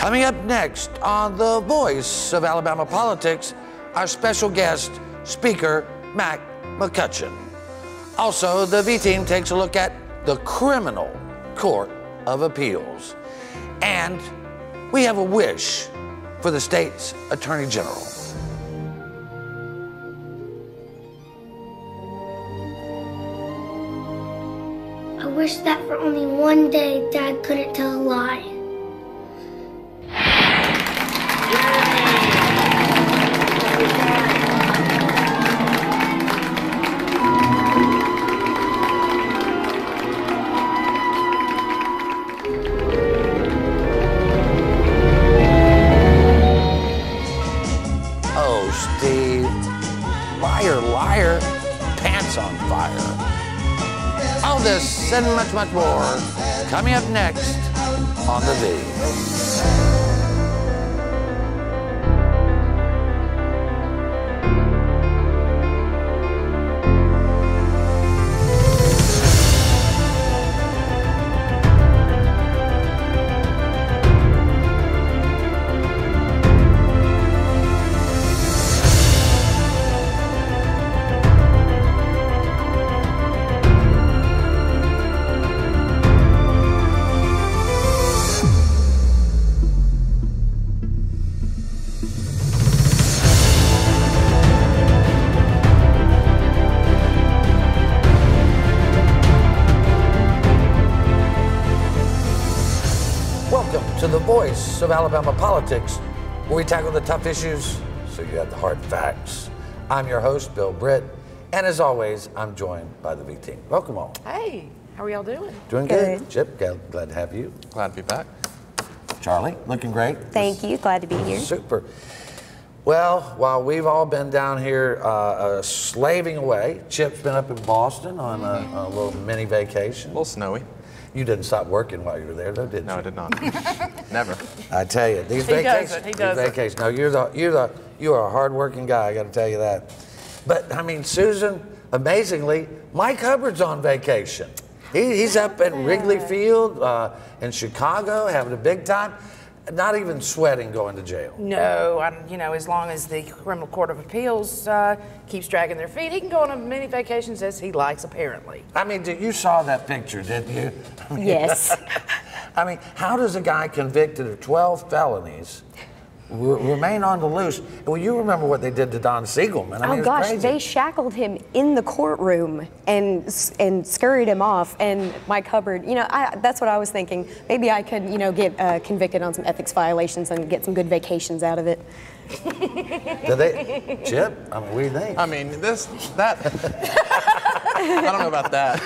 Coming up next on The Voice of Alabama Politics, our special guest, Speaker Mack McCutcheon. Also, the V-Team takes a look at the Criminal Court of Appeals. And we have a wish for the state's Attorney General. I wish that for only one day Dad couldn't tell a lie. Oh, Steve, liar, liar, pants on fire. All this and much, much more coming up next on The V. Welcome to The Voice of Alabama Politics, where we tackle the tough issues so you have the hard facts. I'm your host, Bill Britt, and as always, I'm joined by the V-Team. Welcome all. Hey, how are y'all doing? Doing good. Chip, glad to have you. Glad to be back. Charlie, looking great. Thank you, glad to be here. Super. Well, while we've all been down here slaving away, Chip's been up in Boston on a little mini vacation. A little snowy. You didn't stop working while you were there, though, did you? No, I did not. Never. I tell you, these vacations. No, you are a hardworking guy. I got to tell you that. But I mean, Susan, amazingly, Mike Hubbard's on vacation. He's up at Wrigley Field in Chicago, having a big time. Not even sweating going to jail. No, as long as the Criminal Court of Appeals keeps dragging their feet, he can go on as many vacations as he likes, apparently. I mean, you saw that picture, didn't you? I mean, Yes. I mean, how does a guy convicted of 12 felonies remain on the loose? Well, you remember what they did to Don Siegelman. I mean, Oh gosh, crazy. they shackled him in the courtroom and scurried him off. And Mike Hubbard, that's what I was thinking. Maybe I could, get convicted on some ethics violations and get some good vacations out of it. Did they, Chip? I mean, what do you think? I mean, that. I don't know about that.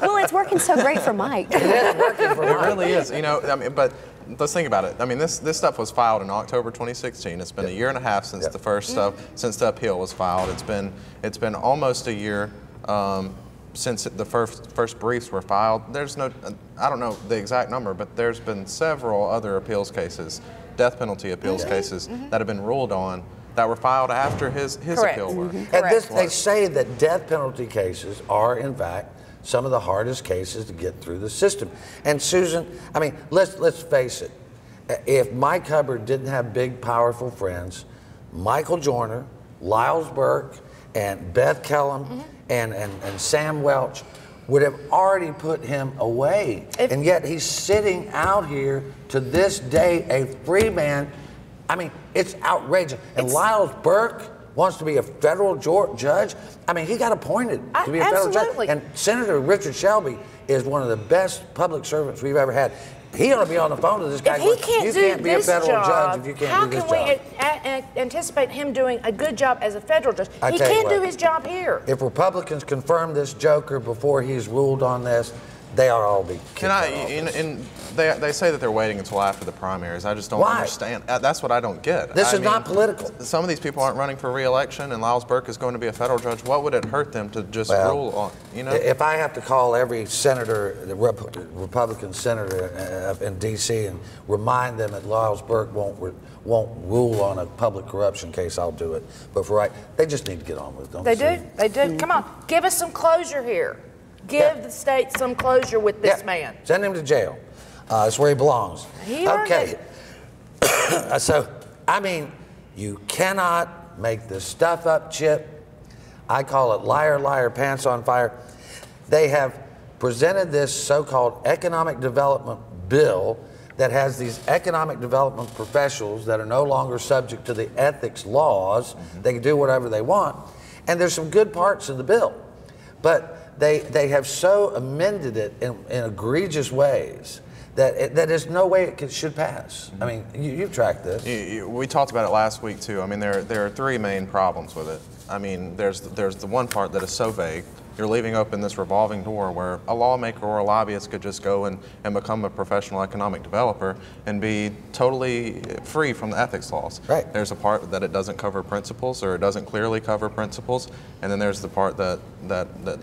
Well, it's working so great for Mike. It is working for It Mike. really is. But let's think about it. I mean, this stuff was filed in October 2016. It's been a year and a half since the first stuff, since the appeal was filed. It's been almost a year since the first briefs were filed. There's no, I don't know the exact number, but there's been several other appeals cases, death penalty appeals cases that have been ruled on that were filed after his appeal was. And they say that death penalty cases are, in fact, some of the hardest cases to get through the system. And Susan, I mean, let's face it. If Mike Hubbard didn't have big, powerful friends, Michael Joyner, Lyles Burke, and Beth Kellum, and Sam Welch would have already put him away. And yet he's sitting out here to this day, a free man. I mean, it's outrageous. And Lyles Burke wants to be a federal judge. I mean, he got appointed to be a federal judge. And Senator Richard Shelby is one of the best public servants we've ever had. He ought to be on the phone to this guy. If he can't you can't be a federal judge if you can't do this job. How can we anticipate him doing a good job as a federal judge? He tell you can't what, do his job here. If Republicans confirm this joker before he's ruled on this, they ought to all be kicked out of office. They say that they're waiting until after the primaries. I just don't understand. That's what I don't get. This is not political. Some of these people aren't running for re-election, and Lyles Burke is going to be a federal judge. What would it hurt them to just rule on? If I have to call every senator, the Republican senator in D.C. and remind them that Lyles Burke won't rule on a public corruption case, I'll do it. But for they just need to get on with it. Don't They do. They do. Come on, give us some closure here. Give the state some closure with this man. Send him to jail. That's where he belongs. He earned it. So, I mean, you cannot make this stuff up, Chip. I call it liar, liar, pants on fire. They have presented this so-called economic development bill that has these economic development professionals that are no longer subject to the ethics laws. They can do whatever they want. And there's some good parts in the bill. But they have so amended it in egregious ways that there's no way it should pass. I mean, you've tracked this. We talked about it last week too. I mean, there are three main problems with it. I mean, there's the one part that is so vague. You're leaving open this revolving door where a lawmaker or a lobbyist could just go and become a professional economic developer and be totally free from the ethics laws. Right. There's a part that it doesn't cover principles, or it doesn't clearly cover principles, and then there's the part that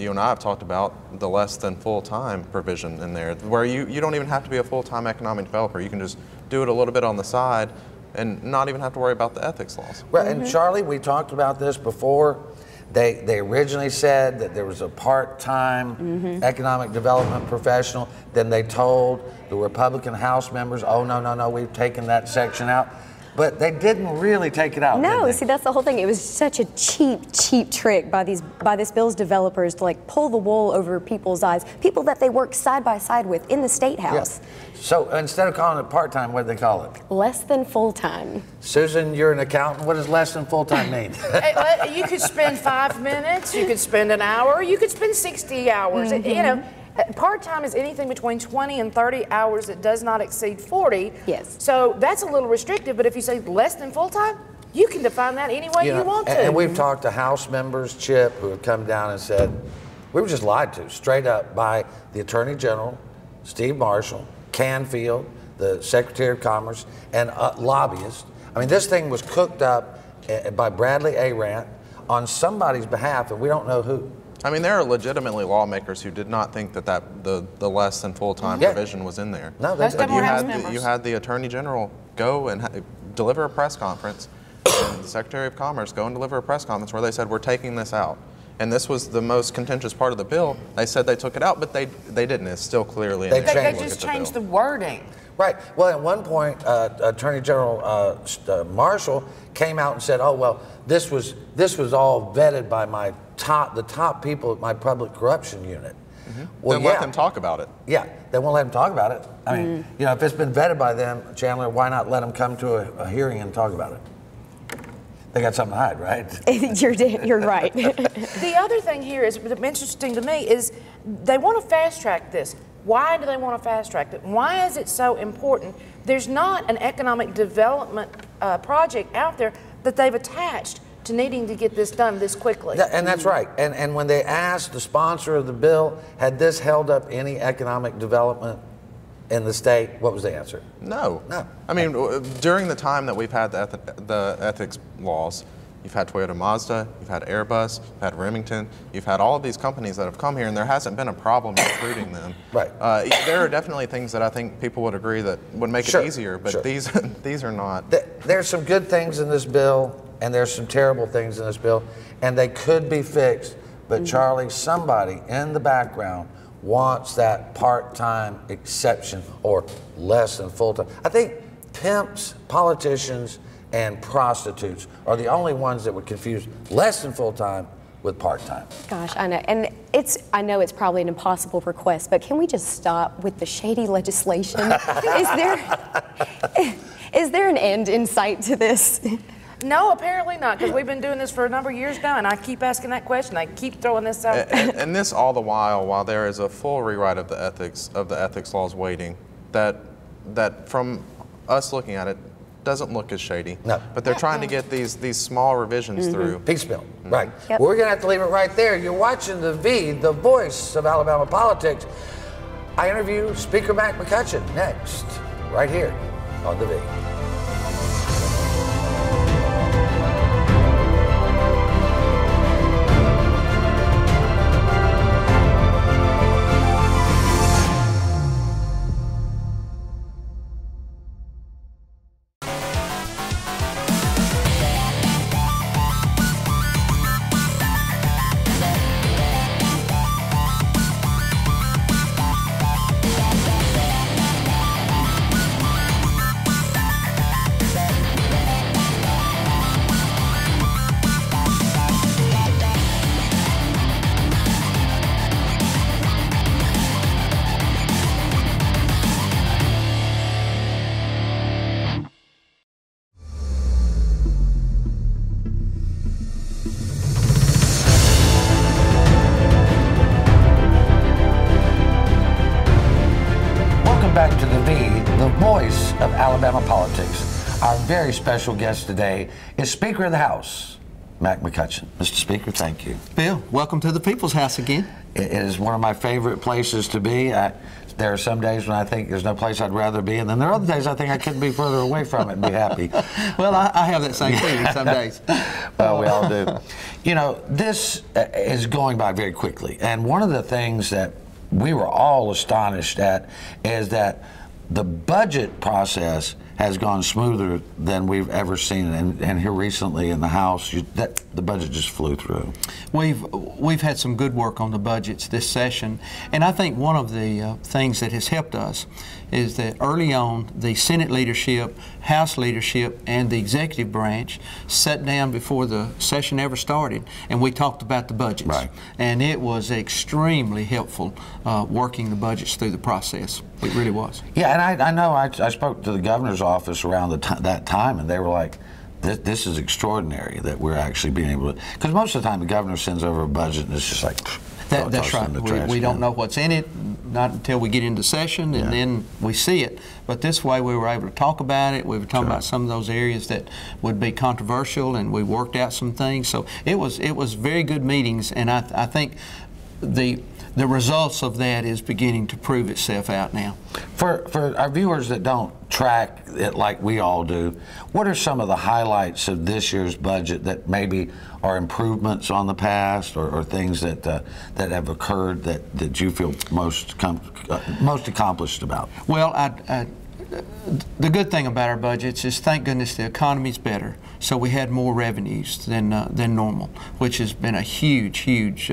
you and I have talked about, the less than full-time provision in there, where you don't even have to be a full-time economic developer. You can just do it a little bit on the side and not even have to worry about the ethics laws. Right, and Charlie, we talked about this before. They originally said that there was a part-time economic development professional. Then they told the Republican House members, oh, no, we've taken that section out. But they didn't really take it out. No, see, that's the whole thing. It was such a cheap trick by this bill's developers to like pull the wool over people's eyes, people that they work side by side with in the State House. Yeah. So instead of calling it part-time, what do they call it? Less than full-time. Susan, you're an accountant. What does less than full-time mean? You could spend 5 minutes, you could spend an hour, you could spend 60 hours. You know, part-time is anything between 20 and 30 hours that does not exceed 40. Yes. So that's a little restrictive, but if you say less than full-time, you can define that any way you want to. And we've talked to House members, Chip, who have come down and said, we were just lied to straight up by the Attorney General, Steve Marshall, Canfield, the Secretary of Commerce, and lobbyists. I mean, this thing was cooked up by Bradley Arant on somebody's behalf, and we don't know who. I mean, there are legitimately lawmakers who did not think that the less than full-time provision was in there. No, that's But you had the Attorney General go and deliver a press conference, and the Secretary of Commerce go and deliver a press conference where they said, we're taking this out. And this was the most contentious part of the bill. They said they took it out, but they didn't. It's still clearly in there. They just changed the wording. Right. Well, at one point, Attorney General Marshall came out and said, "Oh, well, this was all vetted by the top people at my public corruption unit." Well, then let them talk about it. Yeah, they won't let them talk about it. I mean, you know, if it's been vetted by them, Chandler, why not let them come to a hearing and talk about it? They got something to hide, right? You're right. The other thing here is what's interesting to me is they want to fast track this. Why do they want to fast track it? Why is it so important? There's not an economic development project out there that they've attached to needing to get this done this quickly. And that's right. And when they asked the sponsor of the bill, had this held up any economic development in the state, what was the answer? No. No. I mean, during the time that we've had the ethics laws, you've had Toyota Mazda, you've had Airbus, you've had Remington, you've had all of these companies that have come here, and there hasn't been a problem recruiting them. Right. There are definitely things that I think people would agree that would make it easier, but these are not. There's some good things in this bill, and there's some terrible things in this bill, and they could be fixed. But Charlie, somebody in the background wants that part-time exception or less than full-time. I think pimps, politicians, and prostitutes are the only ones that would confuse less than full-time with part-time. Gosh, I know. And I know it's probably an impossible request, but can we just stop with the shady legislation? Is there an end in sight to this? No, apparently not, because we've been doing this for a number of years now, and I keep asking that question. I keep throwing this out. And this all the while there is a full rewrite of the ethics laws waiting, that from us looking at it doesn't look as shady. No. But they're trying to get these small revisions through. Piecemeal, right. Yep. Well, we're gonna have to leave it right there. You're watching The V, the voice of Alabama politics. I interview Speaker Mack McCutcheon next, right here on The V. voice of Alabama politics. Our very special guest today is Speaker of the House, Mack McCutcheon. Mr. Speaker, thank you. Bill, welcome to the People's House again. It is one of my favorite places to be. There are some days when I think there's no place I'd rather be, and then there are other days I think I couldn't be further away from it and be happy. Well, I have that same feeling some days. Well, we all do. You know, this is going by very quickly, and one of the things that we were all astonished at is that the budget process has gone smoother than we've ever seen, and here recently in the House, the budget just flew through. We've had some good work on the budgets this session, and I think one of the things that has helped us is that early on the Senate leadership, House leadership, and the executive branch sat down before the session ever started, and we talked about the budgets. Right. And it was extremely helpful working the budgets through the process. It really was. Yeah, and I know I spoke to the governor's office around that time, and they were like, this is extraordinary that we're actually being able to, because most of the time the governor sends over a budget and it's just like, that's right. We don't know what's in it, not until we get into session, and then we see it. But this way we were able to talk about it. We were talking about some of those areas that would be controversial, and we worked out some things. So it was very good meetings, and I think the results of that is beginning to prove itself out now. For our viewers that don't track it like we all do, what are some of the highlights of this year's budget that maybe are improvements on the past, or things that have occurred that you feel most accomplished about? Well, the good thing about our budgets is, thank goodness, the economy's better. So we had more revenues than normal, which has been a huge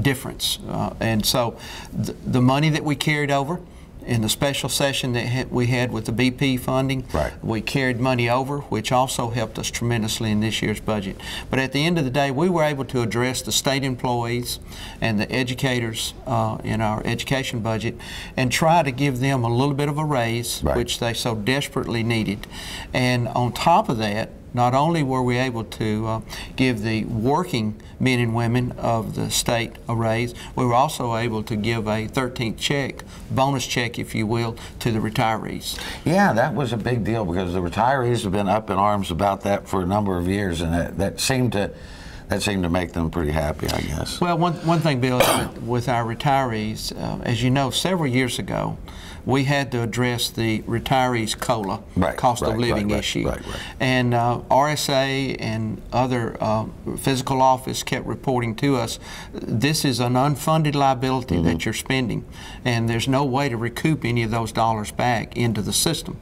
difference. And so the money that we carried over in the special session that we had with the BP funding, we carried money over, which also helped us tremendously in this year's budget. But at the end of the day, we were able to address the state employees and the educators in our education budget and try to give them a little bit of a raise, which they so desperately needed. And on top of that, not only were we able to give the working men and women of the state a raise, we were also able to give a 13th check, bonus check, if you will, to the retirees. Yeah, that was a big deal because the retirees have been up in arms about that for a number of years, and that seemed to make them pretty happy, I guess. Well, one thing, Bill, with our retirees, as you know, several years ago, we had to address the retirees' COLA, cost of living issue. And RSA and other physical office kept reporting to us, this is an unfunded liability that you're spending, and there's no way to recoup any of those dollars back into the system.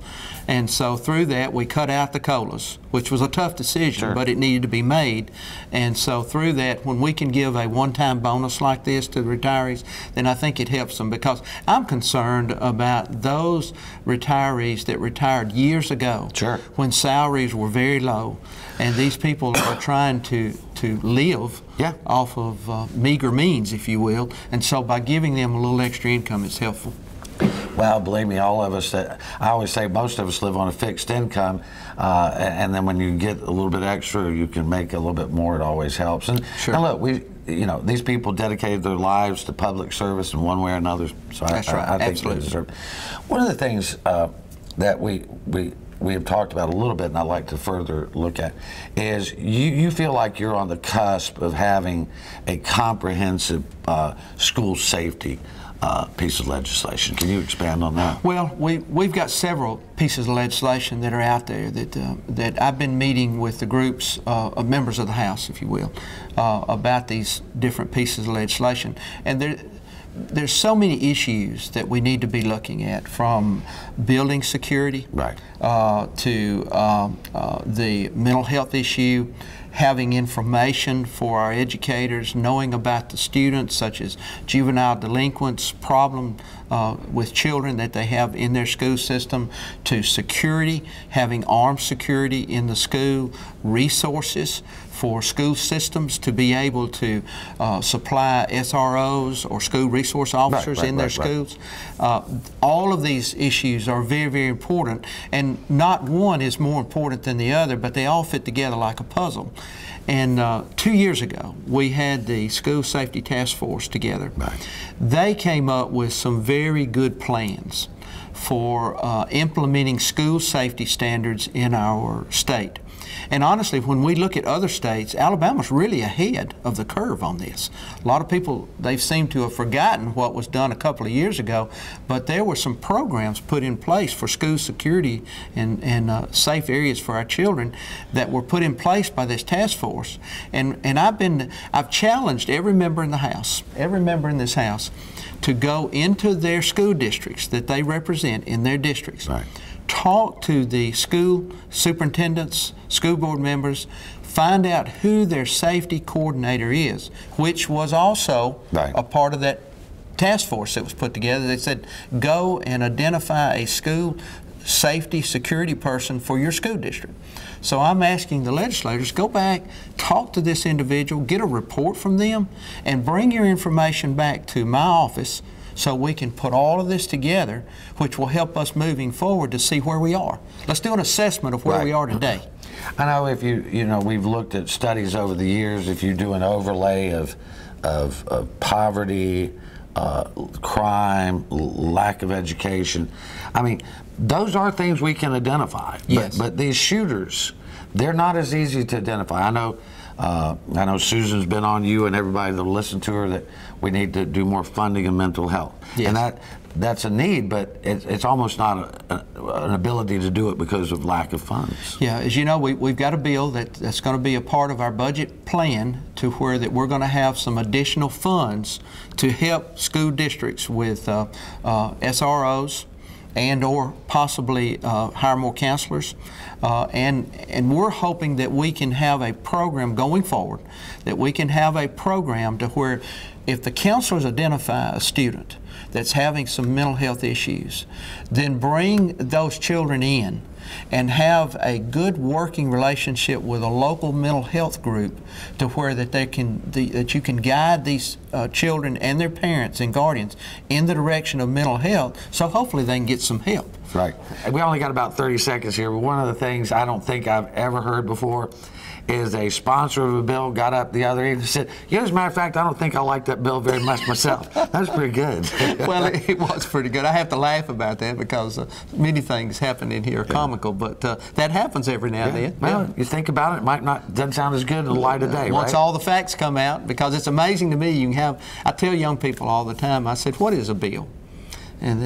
And so through that, we cut out the COLAs, which was a tough decision, but it needed to be made. And so through that, when we can give a one-time bonus like this to the retirees, then I think it helps them, because I'm concerned about those retirees that retired years ago when salaries were very low, and these people are trying to live off of meager means, if you will, and so by giving them a little extra income, it's helpful. Well, believe me, all of us, I always say most of us live on a fixed income, and then when you get a little bit extra, you can make a little bit more. It always helps. And look, these people dedicated their lives to public service in one way or another, so I think they deserve it. One of the things that we have talked about a little bit, and I'd like to further look at, is you feel like you're on the cusp of having a comprehensive school safety piece of legislation. Can you expand on that? Well, we've got several pieces of legislation that are out there that I've been meeting with the groups of members of the House, if you will, about these different pieces of legislation. And there's so many issues that we need to be looking at, from building security to the mental health issue, having information for our educators, knowing about the students, such as juvenile delinquents, problem with children that they have in their school system, to security, having armed security in the school, resources for school systems to be able to supply SROs or school resource officers in their schools. All of these issues are very, very important, and not one is more important than the other, but they all fit together like a puzzle. And 2 years ago, we had the School Safety Task Force together. They came up with some very good plans for implementing school safety standards in our state. And honestly, when we look at other states, Alabama's really ahead of the curve on this. A lot of people, they seem to have forgotten what was done a couple of years ago, but there were some programs put in place for school security and safe areas for our children that were put in place by this task force. And I've challenged every member in the House, every member in this House, to go into their school districts that they represent in their districts. Right. Talk to the school superintendents, school board members, find out who their safety coordinator is, which was also a part of that task force that was put together. They said, go and identify a school safety security person for your school district. So I'm asking the legislators, go back, talk to this individual, get a report from them, and bring your information back to my office so we can put all of this together, which will help us moving forward to see where we are. Let's do an assessment of where we are today. I know if we've looked at studies over the years, if you do an overlay of poverty, crime, lack of education, I mean, those are things we can identify. Yes. But these shooters, they're not as easy to identify. I know Susan's been on you and everybody that'll listen to her that we need to do more funding in mental health. Yes. And that's a need, but it's almost not an ability to do it because of lack of funds. Yeah, as you know, we've got a bill that's going to be a part of our budget plan to where that we're going to have some additional funds to help school districts with SROs and or possibly hire more counselors. And we're hoping that we can have a program going forward, that we can have a program to where if the counselors identify a student that's having some mental health issues, then bring those children in and have a good working relationship with a local mental health group to where that that you can guide these children and their parents and guardians in the direction of mental health, so hopefully they can get some help. Right. We only got about 30 seconds here, but one of the things I don't think I've ever heard before is a sponsor of a bill got up the other evening and said, as a matter of fact, I don't think I like that bill very much myself. That's pretty good. Well, it was pretty good. I have to laugh about that because many things happen in here are comical, but that happens every now and then. Well, you think about it, doesn't sound as good in the light of day, Once all the facts come out, because it's amazing to me, I tell young people all the time, I said, what is a bill? And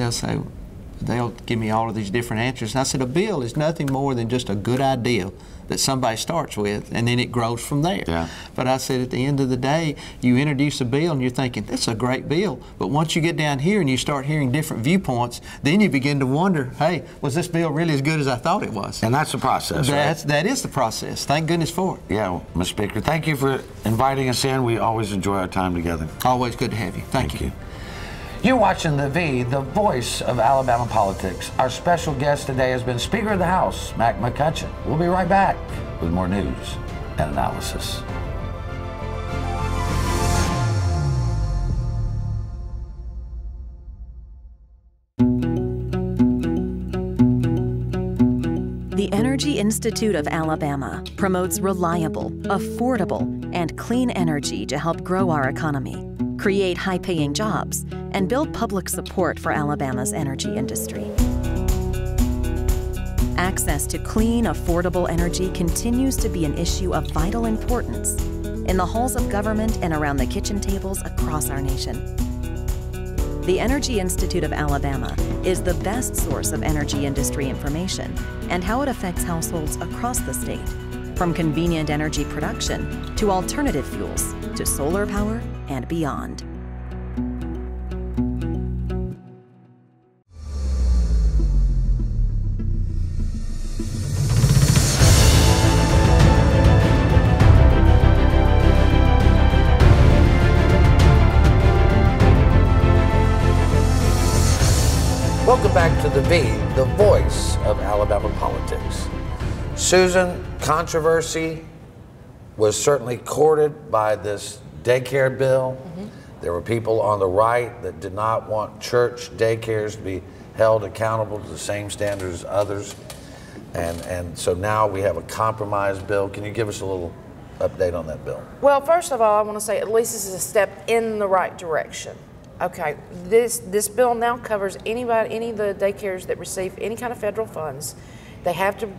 they'll give me all of these different answers. And I said, a bill is nothing more than just a good idea that somebody starts with, and then it grows from there. Yeah. But I said, at the end of the day, you introduce a bill and you're thinking, that's a great bill. But once you get down here and you start hearing different viewpoints, then you begin to wonder, hey, was this bill really as good as I thought it was? And that's the process, right? That is the process. Thank goodness for it. Yeah, well, Ms. Speaker, thank you for inviting us in. We always enjoy our time together. Always good to have you. Thank you. You're watching The V, the voice of Alabama politics. Our special guest today has been Speaker of the House, Mack McCutcheon. We'll be right back with more news and analysis. The Energy Institute of Alabama promotes reliable, affordable, and clean energy to help grow our economy, create high-paying jobs, and build public support for Alabama's energy industry. Access to clean, affordable energy continues to be an issue of vital importance in the halls of government and around the kitchen tables across our nation. The Energy Institute of Alabama is the best source of energy industry information and how it affects households across the state, from convenient energy production to alternative fuels to solar power and beyond. Welcome back to The V, the voice of Alabama politics. Susan, controversy was certainly courted by this daycare bill. There were people on the right that did not want church daycares to be held accountable to the same standards as others. And so now we have a compromise bill. Can you give us a little update on that bill? Well, first of all, I want to say at least this is a step in the right direction. Okay, this bill now covers any of the daycares that receive any kind of federal funds. They have to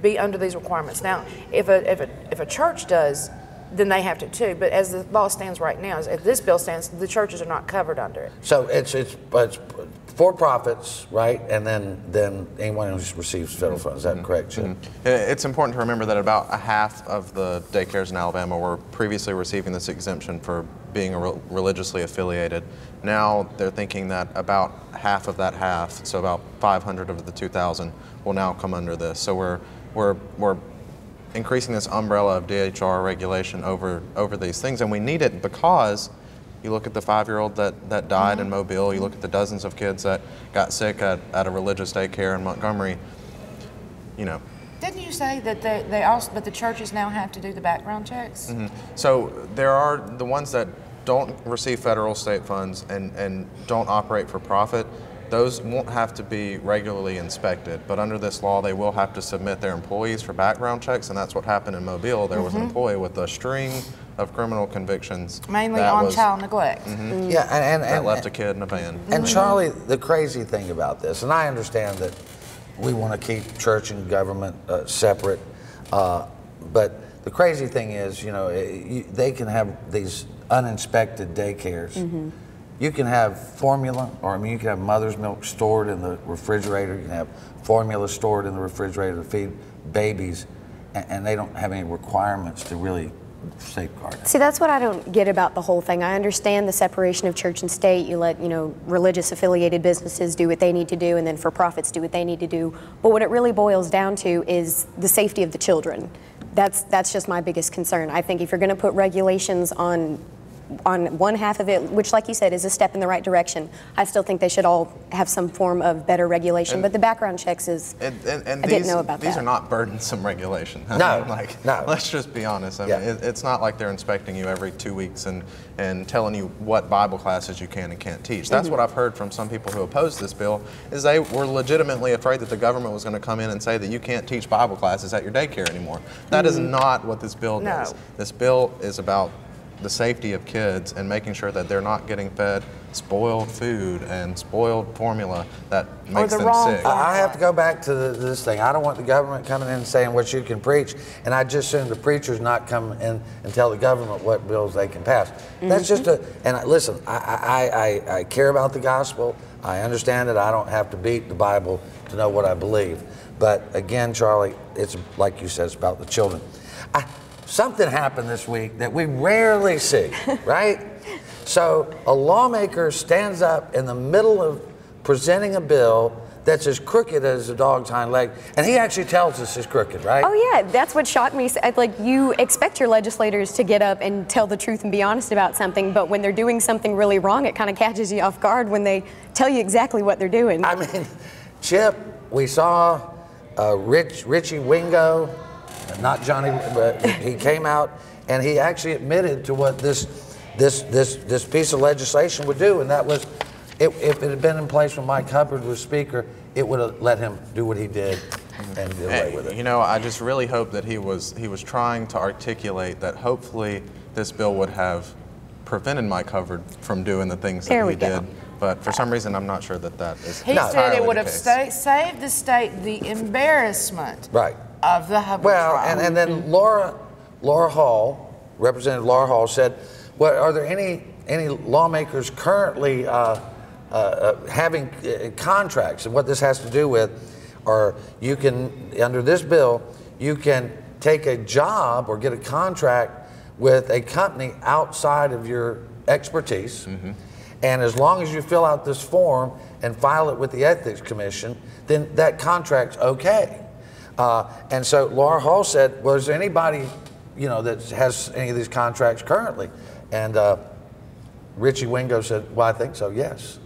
be under these requirements. Now, if a church does, then they have to too. But as the law stands right now, as this bill stands, the churches are not covered under it. So it's for profits, right? And then anyone who receives federal funds. Is that correct, Chip? It's important to remember that about a half of the daycares in Alabama were previously receiving this exemption for being religiously affiliated. Now they're thinking that about half of that half, so about 500 of the 2,000, will now come under this. So we're increasing this umbrella of DHR regulation over these things, and we need it because you look at the 5-year-old that died in Mobile, you look at the dozens of kids that got sick at a religious daycare in Montgomery, you know. Didn't you say that that the churches now have to do the background checks? So there are the ones that don't receive federal state funds and don't operate for profit. Those won't have to be regularly inspected, but under this law, they will have to submit their employees for background checks, and that's what happened in Mobile. There was an employee with a string of criminal convictions. Mainly on child neglect. Yeah, and that left a kid in a van. And Charlie, the crazy thing about this, and I understand that we want to keep church and government separate, but the crazy thing is, you know, they can have these uninspected daycares. You can have formula, or I mean, you can have mother's milk stored in the refrigerator. You can have formula stored in the refrigerator to feed babies, and they don't have any requirements to really safeguard it. See, that's what I don't get about the whole thing. I understand the separation of church and state. You let, you know, religious affiliated businesses do what they need to do, and then for profits do what they need to do. But what it really boils down to is the safety of the children. That's just my biggest concern. I think if you're going to put regulations on one half of it, which, like you said, is a step in the right direction, I still think they should all have some form of better regulation. But the background checks is, I didn't know about that. These are not burdensome regulation. No, no. Let's just be honest. I mean, it's not like they're inspecting you every 2 weeks and telling you what Bible classes you can and can't teach. That's what I've heard from some people who oppose this bill, is they were legitimately afraid that the government was going to come in and say that you can't teach Bible classes at your daycare anymore. That is not what this bill does. This bill is about the safety of kids and making sure that they're not getting fed spoiled food and spoiled formula that makes them sick. I have to go back to this thing. I don't want the government coming in and saying what you can preach, and I just assume the preachers not come in and tell the government what bills they can pass. That's just listen, I care about the gospel. I understand that I don't have to beat the Bible to know what I believe. But again, Charlie, it's like you said, it's about the children. Something happened this week that we rarely see, right? So a lawmaker stands up in the middle of presenting a bill that's as crooked as a dog's hind leg, and he actually tells us it's crooked, right? Oh yeah, that's what shocked me. Like, you expect your legislators to get up and tell the truth and be honest about something, but when they're doing something really wrong, it kind of catches you off guard when they tell you exactly what they're doing. I mean, Chip, we saw Richie Wingo, not Johnny, but he came out and he actually admitted to what this piece of legislation would do, and that was, if it had been in place when Mike Hubbard was Speaker, it would have let him do what he did and get away with it. You know, I just really hope that he was trying to articulate that hopefully this bill would have prevented Mike Hubbard from doing the things that he did. But for some reason, I'm not sure that is He said it would have saved the state the embarrassment of the Hubbard trial. And then Laura Hall, Representative Laura Hall, said, "Well, are there any lawmakers currently having contracts?" And what this has to do with, or you can, under this bill, you can take a job or get a contract with a company outside of your expertise, and as long as you fill out this form and file it with the Ethics Commission, then that contract's okay. And so Laura Hall said, "Well, is there anybody, you know, that has any of these contracts currently?" And Richie Wingo said, "Well, I think so, yes."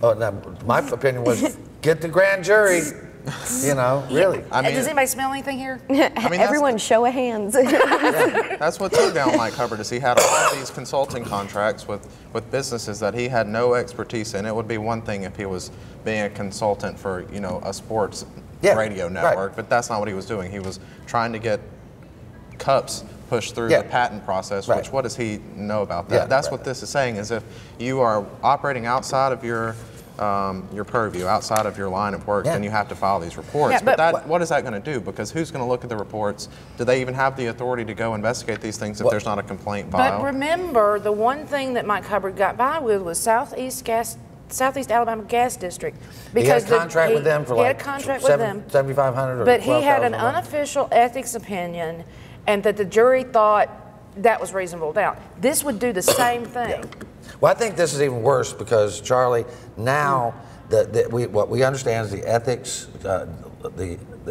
Oh, now, my opinion was, get the grand jury, you know, really. I mean, does anybody smell anything here? I mean, everyone show of hands. That's what took down Mike Hubbard, is he had all these consulting contracts with businesses that he had no expertise in. It would be one thing if he was being a consultant for, you know, a sports radio network, but that's not what he was doing. He was trying to get cups pushed through the patent process, which what does he know about that? Yeah, That's what this is saying, is if you are operating outside of your purview, outside of your line of work, then you have to file these reports. Yeah, but what is that going to do? Because who's going to look at the reports? Do they even have the authority to go investigate these things if there's not a complaint filed? But remember, the one thing that Mike Hubbard got by with was Southeast Alabama Gas District. Because he had a contract with them for like $7,500 or But he had an $12,000. unofficial ethics opinion, and that the jury thought that was reasonable doubt. This would do the same thing. Well, I think this is even worse because, Charlie, now what we understand is the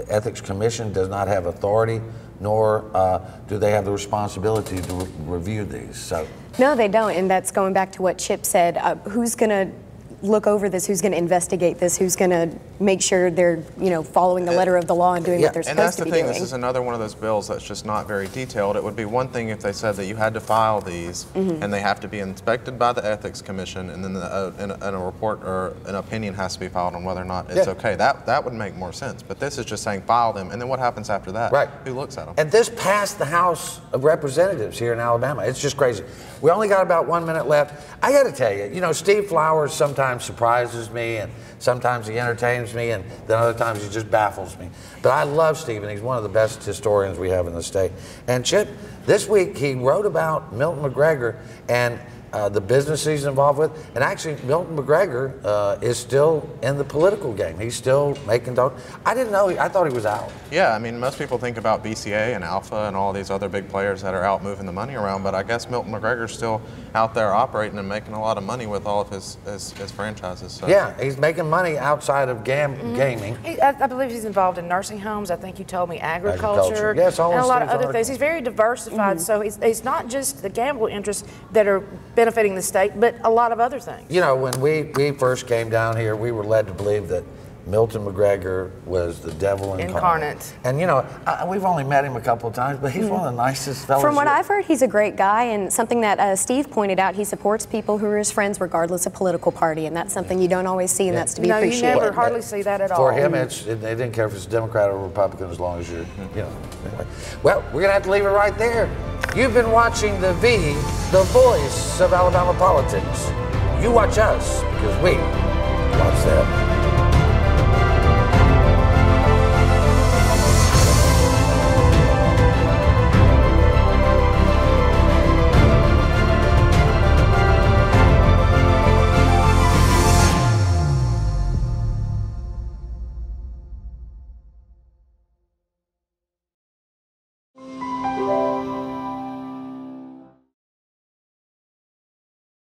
ethics commission does not have authority, nor do they have the responsibility to review these. So no, they don't, and that's going back to what Chip said. Who's going to look over this? Who's going to investigate this? Who's going to make sure they're, following the letter of the law and doing what they're supposed to be doing? And that's the thing. This is another one of those bills that's just not very detailed. It would be one thing if they said that you had to file these and they have to be inspected by the Ethics Commission, and then a report or an opinion has to be filed on whether or not it's okay. That would make more sense. But this is just saying file them, and then what happens after that? Right. Who looks at them? And this passed the House of Representatives here in Alabama. It's just crazy. We only got about 1 minute left. I got to tell you, Steve Flowers sometimes surprises me, and sometimes he entertains me, and then other times he just baffles me. But I love Steve, and he's one of the best historians we have in the state. And Chip, this week he wrote about Milton McGregor and the business he's involved with. And actually, Milton McGregor is still in the political game. He's still making dollars. I didn't know. I thought he was out. Yeah, I mean, most people think about BCA and Alpha and all these other big players that are out moving the money around, but I guess Milton McGregor's still out there operating and making a lot of money with all of his franchises. So. Yeah, he's making money outside of gaming. I believe he's involved in nursing homes. I think you told me agriculture. Yes, all and a lot of things other things. He's very diversified, so he's not just the gambling interests that are benefiting the state, but a lot of other things. When we first came down here, we were led to believe that Milton McGregor was the devil incarnate. And we've only met him a couple of times, but he's one of the nicest fellows. From what I've heard, he's a great guy, and something that Steve pointed out, he supports people who are his friends regardless of political party, and that's something you don't always see, and that's to be appreciated. No, you never hardly see that at all. For him, they didn't care if it's Democrat or Republican as long as you're, anyway. Well, we're going to have to leave it right there. You've been watching The V, the voice of Alabama politics. You watch us because we watch them.